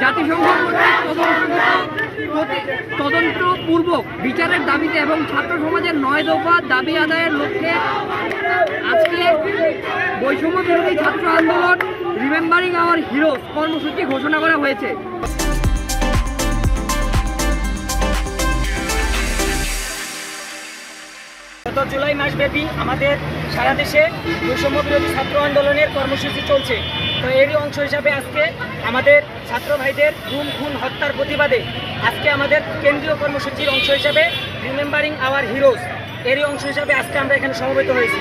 জাতিসংঘ তদন্তপূর্বক বিচারের দাবিতে এবং ছাত্র সমাজের 9 দফা দাবি আদায়ের লক্ষ্যে আজকে বৈষম্য বিরোধী ছাত্র আন্দোলন রিমেম্বারিং আওয়ার হিরোজ কর্মসূচি ঘোষণা করা হয়েছে। গত জুলাই মাসব্যাপী আমাদের সারা দেশে বৈষম্য বিরোধী ছাত্র আন্দোলনের কর্মসূচি চলছে। তো এরই অংশ হিসাবে আজকে আমাদের ছাত্র ভাইদের গুম খুন হত্যার প্রতিবাদে আজকে আমাদের কেন্দ্রীয় কর্মসূচির অংশ হিসাবে রিমেম্বারিং আওয়ার হিরোজ এরই অংশ হিসাবে আজকে আমরা এখানে সমবেত হয়েছি।